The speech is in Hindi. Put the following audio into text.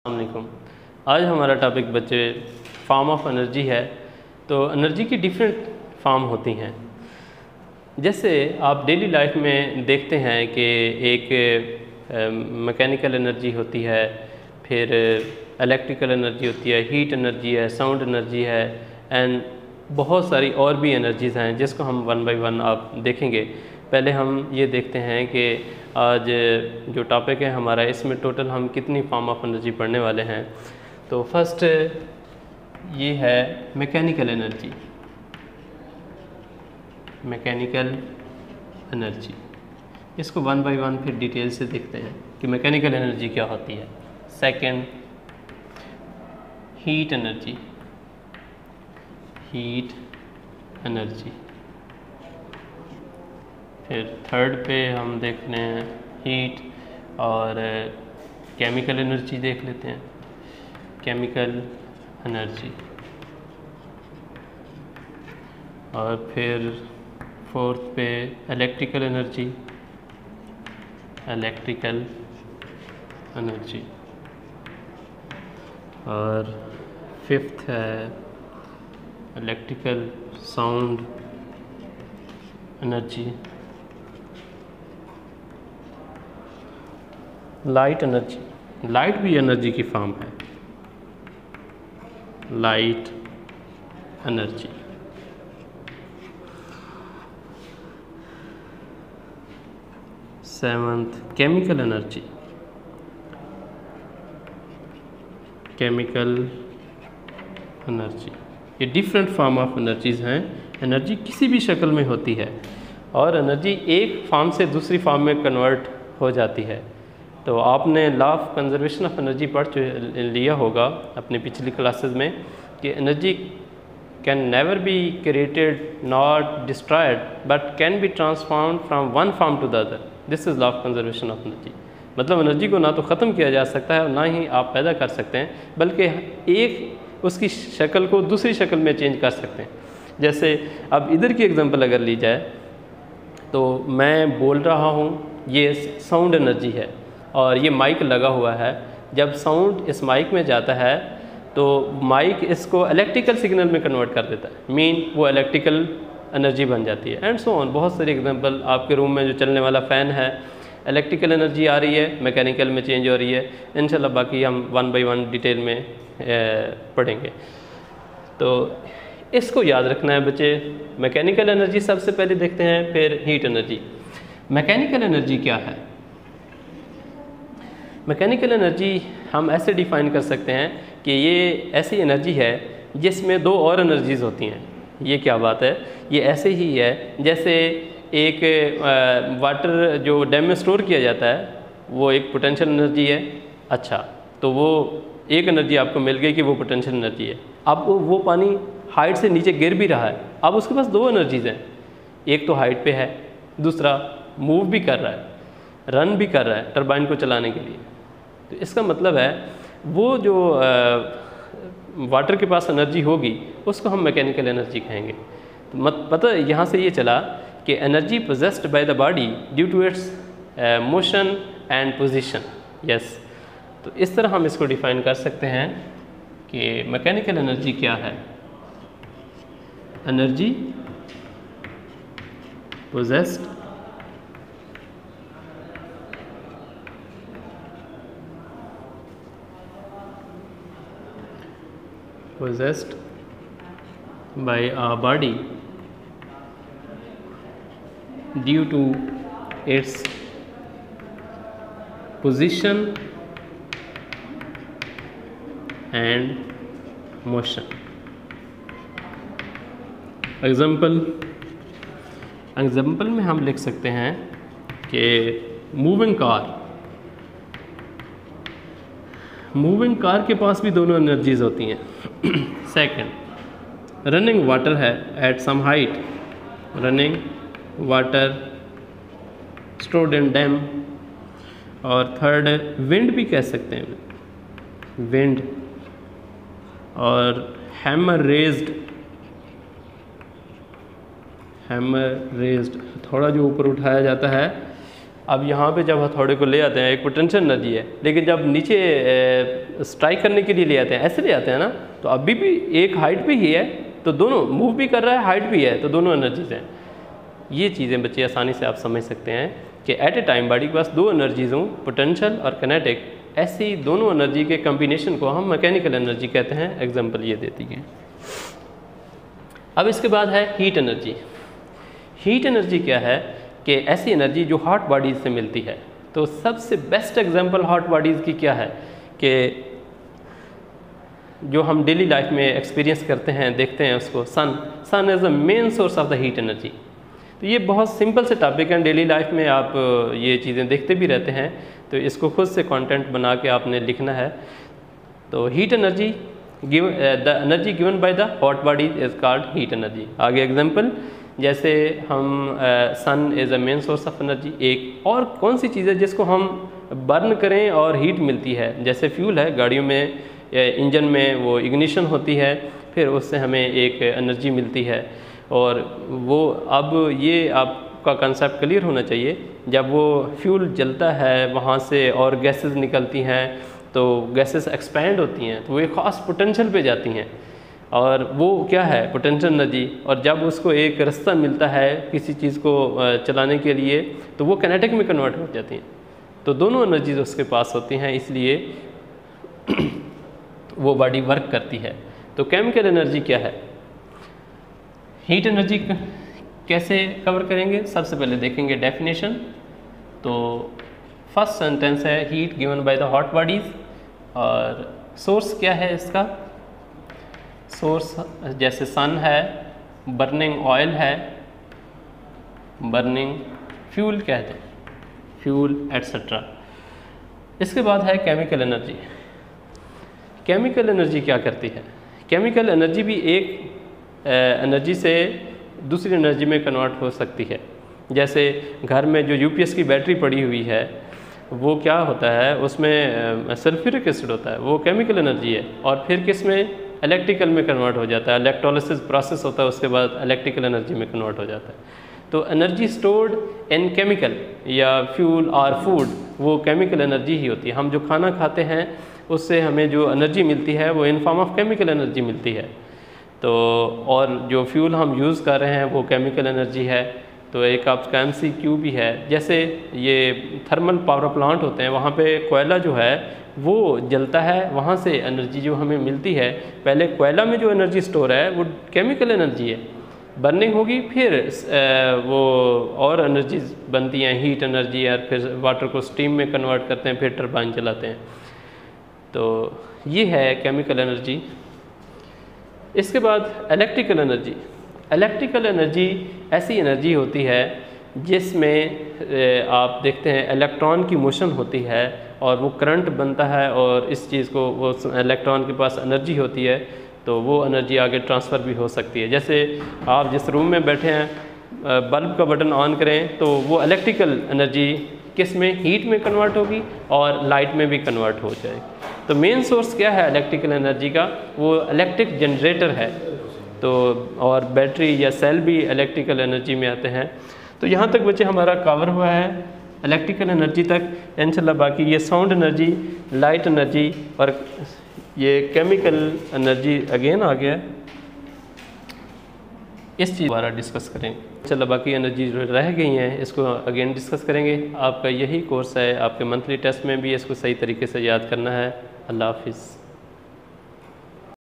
अस्सलामुअलैकुम। आज हमारा टॉपिक बच्चे फॉर्म ऑफ एनर्जी है। तो एनर्जी की डिफरेंट फॉर्म होती हैं। जैसे आप डेली लाइफ में देखते हैं कि एक मैकेनिकल एनर्जी होती है, फिर इलेक्ट्रिकल एनर्जी होती है, हीट एनर्जी है, साउंड एनर्जी है एंड बहुत सारी और भी एनर्जीज़ हैं जिसको हम वन बाय वन आप देखेंगे। पहले हम ये देखते हैं कि आज जो टॉपिक है हमारा, इसमें टोटल हम कितनी फॉर्म ऑफ एनर्जी पढ़ने वाले हैं। तो फर्स्ट ये है मैकेनिकल एनर्जी। मैकेनिकल एनर्जी, इसको वन बाय वन फिर डिटेल से देखते हैं कि मैकेनिकल एनर्जी क्या होती है। Second, heat energy. Heat energy. फिर थर्ड पे हम देख रहे हैं हीट और केमिकल एनर्जी देख लेते हैं। Chemical energy. और फिर फोर्थ पे इलेक्ट्रिकल एनर्जी। Electrical energy. और फिफ्थ है electrical sound energy. Light energy. Light भी एनर्जी की फॉर्म है। Light energy. Seventh, chemical energy. Chemical energy. ये डिफरेंट फॉर्म ऑफ एनर्जीज़ हैं। एनर्जी किसी भी शक्ल में होती है और एनर्जी एक फॉर्म से दूसरी फॉर्म में कन्वर्ट हो जाती है। तो आपने law of conservation of energy पढ़ लिया होगा अपनी पिछली क्लासेस में कि energy can never be created not destroyed but can be transformed from one form to the other. This is law of conservation of energy. मतलब एनर्जी को ना तो ख़त्म किया जा सकता है और ना ही आप पैदा कर सकते हैं, बल्कि एक उसकी शक्ल को दूसरी शक्ल में चेंज कर सकते हैं। जैसे अब इधर की एग्जांपल अगर ली जाए तो मैं बोल रहा हूँ, ये साउंड एनर्जी है और ये माइक लगा हुआ है। जब साउंड इस माइक में जाता है तो माइक इसको इलेक्ट्रिकल सिग्नल में कन्वर्ट कर देता है, मीन वो इलेक्ट्रिकल एनर्जी बन जाती है एंड सो ऑन। बहुत सारे एग्जांपल, आपके रूम में जो चलने वाला फ़ैन है, इलेक्ट्रिकल एनर्जी आ रही है, मैकेनिकल में चेंज हो रही है। इंशाल्लाह बाकी हम वन बाय वन डिटेल में पढ़ेंगे। तो इसको याद रखना है बच्चे। मैकेनिकल एनर्जी सबसे पहले देखते हैं, फिर हीट एनर्जी। मैकेनिकल एनर्जी क्या है? मैकेनिकल एनर्जी हम ऐसे डिफ़ाइन कर सकते हैं कि ये ऐसी एनर्जी है जिसमें दो और एनर्जीज़ होती हैं। ये क्या बात है? ये ऐसे ही है जैसे एक वाटर जो डैम में स्टोर किया जाता है, वो एक पोटेंशियल एनर्जी है। अच्छा, तो वो एक एनर्जी आपको मिल गई कि वो पोटेंशियल एनर्जी है। अब वो पानी हाइट से नीचे गिर भी रहा है, अब उसके पास दो एनर्जीज़ हैं। एक तो हाइट पे है, दूसरा मूव भी कर रहा है, रन भी कर रहा है टरबाइन को चलाने के लिए। तो इसका मतलब है वो जो वाटर के पास एनर्जी होगी उसको हम मैकेनिकल एनर्जी कहेंगे। तो पता यहाँ से ये चला कि energy possessed by the body due to its motion and position. Yes, तो इस तरह हम इसको डिफ़ाइन कर सकते हैं कि मैकेनिकल एनर्जी क्या है। Energy possessed possessed by a body due to its position and motion. Example में हम लिख सकते हैं कि मूविंग कार के पास भी दोनों एनर्जीज होती हैं। सेकंड, रनिंग वाटर है at some height. Running water stored in dam. और थर्ड, विंड भी कह सकते हैं, विंड। और हैमर रेज्ड हैमर रेज्ड, थोड़ा जो ऊपर उठाया जाता है अब यहाँ पे जब हथौड़े को ले आते हैं एक पोटेंशियल एनर्जी है, लेकिन जब नीचे स्ट्राइक करने के लिए ले आते हैं, ऐसे ले आते हैं ना, तो अभी भी एक हाइट पे ही है, तो दोनों मूव भी कर रहा है, हाइट भी है, तो दोनों एनर्जीज हैं। ये चीज़ें बच्चे आसानी से आप समझ सकते हैं कि एट ए टाइम बॉडी के पास दो एनर्जीज हों, पोटेंशियल और किनेटिक, ऐसी दोनों एनर्जी के कम्बिनेशन को हम मैकेनिकल एनर्जी कहते हैं। एग्जाम्पल ये देती है। अब इसके बाद है हीट एनर्जी। हीट एनर्जी क्या है कि ऐसी एनर्जी जो हॉट बॉडीज़ से मिलती है। तो सबसे बेस्ट एग्जांपल हॉट बॉडीज़ की क्या है कि जो हम डेली लाइफ में एक्सपीरियंस करते हैं, देखते हैं उसको, sun is the main source of the heat energy. तो ये बहुत सिंपल से टॉपिक है, डेली लाइफ में आप ये चीज़ें देखते भी रहते हैं, तो इसको खुद से कंटेंट बना के आपने लिखना है। तो heat energy the energy given by the hot body is called heat energy. आगे एग्जांपल, जैसे हम sun is a main source of energy. एक और कौन सी चीज़ है जिसको हम बर्न करें और हीट मिलती है, जैसे फ्यूल है गाड़ियों में, इंजन में वो इग्निशन होती है, फिर उससे हमें एक एनर्जी मिलती है। और वो अब ये आपका कंसेप्ट क्लियर होना चाहिए, जब वो फ्यूल जलता है वहाँ से और गैसेस निकलती हैं, तो गैसेस एक्सपैंड होती हैं, तो वो एक ख़ास पोटेंशियल पे जाती हैं, और वो क्या है पोटेंशियल एनर्जी। और जब उसको एक रास्ता मिलता है किसी चीज़ को चलाने के लिए, तो वो किनेटिक में कन्वर्ट हो जाती हैं। तो दोनों एनर्जीज उसके पास होती हैं, इसलिए वो बॉडी वर्क करती है। तो केमिकल एनर्जी क्या है, हीट एनर्जी कैसे कवर करेंगे, सबसे पहले देखेंगे डेफिनेशन। तो फर्स्ट सेंटेंस है heat given by the hot bodies, और सोर्स क्या है इसका, सोर्स जैसे सन है, बर्निंग ऑयल है, बर्निंग फ्यूल कहते हैं, फ्यूल एट्सेट्रा। इसके बाद है केमिकल एनर्जी। केमिकल एनर्जी क्या करती है, केमिकल एनर्जी भी एक एनर्जी से दूसरी एनर्जी में कन्वर्ट हो सकती है। जैसे घर में जो यूपीएस की बैटरी पड़ी हुई है, वो क्या होता है, उसमें सल्फ्यूरिक एसिड होता है, वो केमिकल एनर्जी है, और फिर किस में, इलेक्ट्रिकल में कन्वर्ट हो जाता है, इलेक्ट्रोलिसिस प्रोसेस होता है, उसके बाद इलेक्ट्रिकल एनर्जी में कन्वर्ट हो जाता है। तो एनर्जी स्टोर्ड इन केमिकल या फ्यूल और फूड, वो केमिकल एनर्जी ही होती है। हम जो खाना खाते हैं उससे हमें जो एनर्जी मिलती है वो in form of chemical energy मिलती है। तो और जो फ्यूल हम यूज़ कर रहे हैं वो केमिकल एनर्जी है। तो एक आपका MCQ भी है, जैसे ये थर्मल पावर प्लांट होते हैं, वहाँ पे कोयला जो है वो जलता है, वहाँ से एनर्जी जो हमें मिलती है, पहले कोयला में जो एनर्जी स्टोर है वो केमिकल एनर्जी है, बर्निंग होगी, फिर वो और एनर्जीज बनती हैं, हीट एनर्जी, और फिर वाटर को स्टीम में कन्वर्ट करते हैं, फिर टरबाइन चलाते हैं। तो ये है केमिकल एनर्जी। इसके बाद इलेक्ट्रिकल एनर्जी। इलेक्ट्रिकल एनर्जी ऐसी एनर्जी होती है जिसमें आप देखते हैं इलेक्ट्रॉन की मोशन होती है और वो करंट बनता है, और इस चीज़ को वो इलेक्ट्रॉन के पास एनर्जी होती है, तो वो एनर्जी आगे ट्रांसफ़र भी हो सकती है। जैसे आप जिस रूम में बैठे हैं, बल्ब का बटन ऑन करें तो वो इलेक्ट्रिकल एनर्जी किस में, हीट में कन्वर्ट होगी और लाइट में भी कन्वर्ट हो जाएगी। तो मेन सोर्स क्या है इलेक्ट्रिकल एनर्जी का, वो इलेक्ट्रिक जनरेटर है। तो और बैटरी या सेल भी इलेक्ट्रिकल एनर्जी में आते हैं। तो यहाँ तक बच्चे हमारा कवर हुआ है इलेक्ट्रिकल एनर्जी तक। इंशाल्लाह बाकी ये साउंड एनर्जी, लाइट एनर्जी और ये केमिकल एनर्जी अगेन आ गया, इस चीज़ द्वारा डिस्कस करेंगे। इंशाल्लाह बाकी एनर्जी जो रह गई हैं इसको अगेन डिस्कस करेंगे। आपका यही कोर्स है, आपके मंथली टेस्ट में भी इसको सही तरीके से याद करना है। अल्लाह हाफिज़।